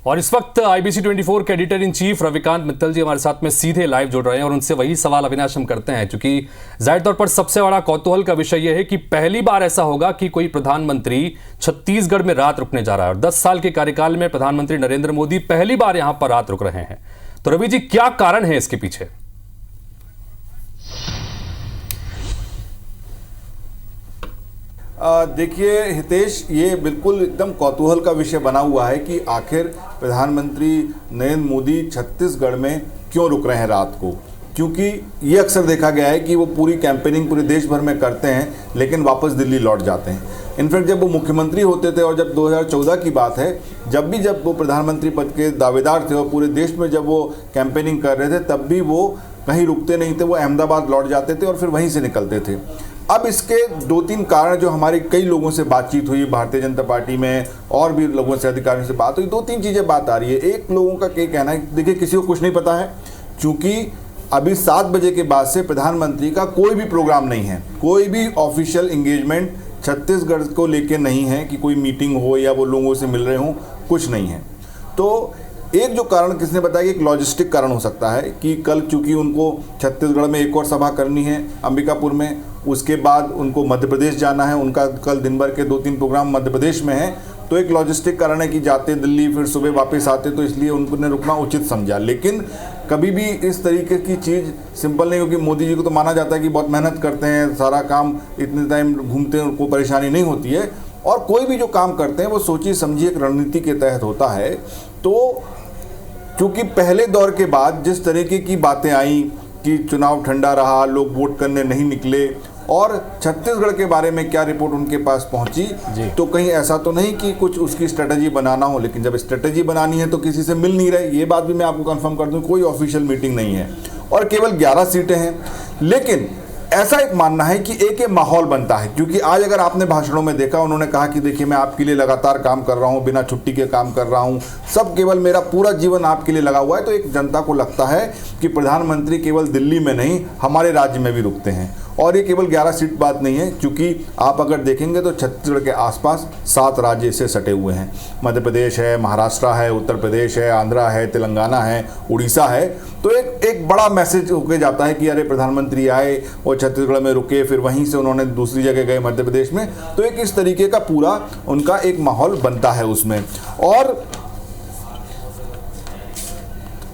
और इस वक्त IBC 24 के editor in chief Ravikant Mittal ji हमारे साथ में सीधे लाइव जुड़ रहे हैं और उनसे वही सवाल अविनाश हम करते हैं, क्योंकि जाहिर तौर पर सबसे बड़ा कौतूहल का विषय यह है कि पहली बार ऐसा होगा कि कोई प्रधानमंत्री छत्तीसगढ़ में रात रुकने जा रहा है और 10 साल के कार्यकाल में प्रधानमंत्री नरेंद्र मोदी पहली बार यहां पर रात रुक रहे हैं। तो रवि जी, क्या कारण है इसके पीछे? देखिए हितेश, ये बिल्कुल एकदम कौतूहल का विषय बना हुआ है कि आखिर प्रधानमंत्री नरेंद्र मोदी छत्तीसगढ़ में क्यों रुक रहे हैं रात को। क्योंकि ये अक्सर देखा गया है कि वो पूरी कैंपेनिंग पूरे देश भर में करते हैं लेकिन वापस दिल्ली लौट जाते हैं। इनफैक्ट जब वो मुख्यमंत्री होते थे और जब 2014 की बात है, जब वो प्रधानमंत्री पद के दावेदार थे और पूरे देश में जब वो कैंपेनिंग कर रहे थे, तब भी वो कहीं रुकते नहीं थे, वो अहमदाबाद लौट जाते थे और फिर वहीं से निकलते थे। अब इसके 2-3 कारण जो हमारी कई लोगों से बातचीत हुई, भारतीय जनता पार्टी में और भी लोगों से, अधिकारियों से बात हुई, 2-3 चीज़ें बात आ रही है। एक, लोगों का क्या कहना है, देखिए किसी को कुछ नहीं पता है, क्योंकि अभी 7 बजे के बाद से प्रधानमंत्री का कोई भी प्रोग्राम नहीं है, कोई भी ऑफिशियल इंगेजमेंट छत्तीसगढ़ को लेकर नहीं है कि कोई मीटिंग हो या वो लोगों से मिल रहे हों, कुछ नहीं है। तो एक जो कारण किसने बताया कि एक लॉजिस्टिक कारण हो सकता है कि कल चूंकि उनको छत्तीसगढ़ में एक और सभा करनी है अंबिकापुर में, उसके बाद उनको मध्य प्रदेश जाना है, उनका कल दिन भर के 2-3 प्रोग्राम मध्य प्रदेश में है, तो एक लॉजिस्टिक कारण है कि जाते दिल्ली फिर सुबह वापस आते, तो इसलिए उन्होंने रुकना उचित समझा। लेकिन कभी भी इस तरीके की चीज़ सिंपल नहीं, क्योंकि मोदी जी को तो माना जाता है कि बहुत मेहनत करते हैं, सारा काम इतने टाइम घूमते हैं, उनको परेशानी नहीं होती है, और कोई भी जो काम करते हैं वो सोची समझी एक रणनीति के तहत होता है। तो क्योंकि पहले दौर के बाद जिस तरीके की बातें आई कि चुनाव ठंडा रहा, लोग वोट करने नहीं निकले, और छत्तीसगढ़ के बारे में क्या रिपोर्ट उनके पास पहुंची, तो कहीं ऐसा तो नहीं कि कुछ उसकी स्ट्रेटजी बनाना हो। लेकिन जब स्ट्रेटजी बनानी है तो किसी से मिल नहीं रहे, ये बात भी मैं आपको कंफर्म कर दूं, कोई ऑफिशियल मीटिंग नहीं है और केवल 11 सीटें हैं। लेकिन ऐसा एक मानना है कि एक माहौल बनता है, क्योंकि आज अगर आपने भाषणों में देखा, उन्होंने कहा कि देखिए मैं आपके लिए लगातार काम कर रहा हूं, बिना छुट्टी के काम कर रहा हूं, सब केवल मेरा पूरा जीवन आपके लिए लगा हुआ है। तो एक जनता को लगता है कि प्रधानमंत्री केवल दिल्ली में नहीं, हमारे राज्य में भी रुकते हैं। और ये केवल 11 सीट बात नहीं है, क्योंकि आप अगर देखेंगे तो छत्तीसगढ़ के आसपास 7 राज्य इससे सटे हुए हैं। मध्य प्रदेश है, महाराष्ट्र है, उत्तर प्रदेश है, आंध्रा है, तेलंगाना है, उड़ीसा है। तो एक बड़ा मैसेज होके जाता है कि अरे प्रधानमंत्री आए और छत्तीसगढ़ में रुके, फिर वहीं से उन्होंने दूसरी जगह गए मध्य प्रदेश में। तो एक इस तरीके का पूरा उनका एक माहौल बनता है उसमें। और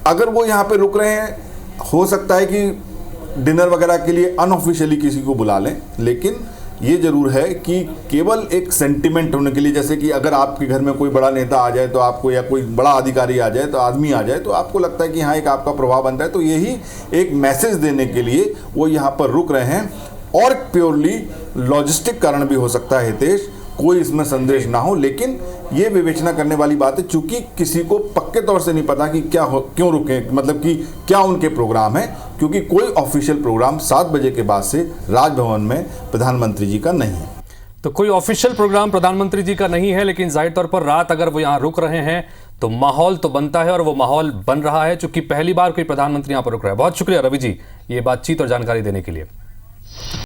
अगर वो यहाँ पे रुक रहे हैं, हो सकता है कि डिनर वगैरह के लिए अनऑफिशियली किसी को बुला लें, लेकिन ये जरूर है कि केवल एक सेंटिमेंट होने के लिए, जैसे कि अगर आपके घर में कोई बड़ा नेता आ जाए तो आपको, या कोई बड़ा अधिकारी आ जाए, तो आदमी आ जाए, तो आपको लगता है कि हाँ एक आपका प्रभाव बनता है। तो यही एक मैसेज देने के लिए वो यहाँ पर रुक रहे हैं। और प्योरली लॉजिस्टिक कारण भी हो सकता है हितेश, कोई इसमें संदेश ना हो, लेकिन ये विवेचना करने वाली बात है, चूंकि किसी को पक्के तौर से नहीं पता कि क्यों रुके, मतलब कि क्या उनके प्रोग्राम है, क्योंकि कोई ऑफिशियल प्रोग्राम 7 बजे के बाद से राजभवन में प्रधानमंत्री जी का नहीं है। तो कोई ऑफिशियल प्रोग्राम प्रधानमंत्री जी का नहीं है, लेकिन जाहिर तौर पर रात अगर वो यहाँ रुक रहे हैं तो माहौल तो बनता है, और वो माहौल बन रहा है चूंकि पहली बार कोई प्रधानमंत्री यहाँ पर रुक रहा है। बहुत शुक्रिया रवि जी, ये बातचीत और जानकारी देने के लिए।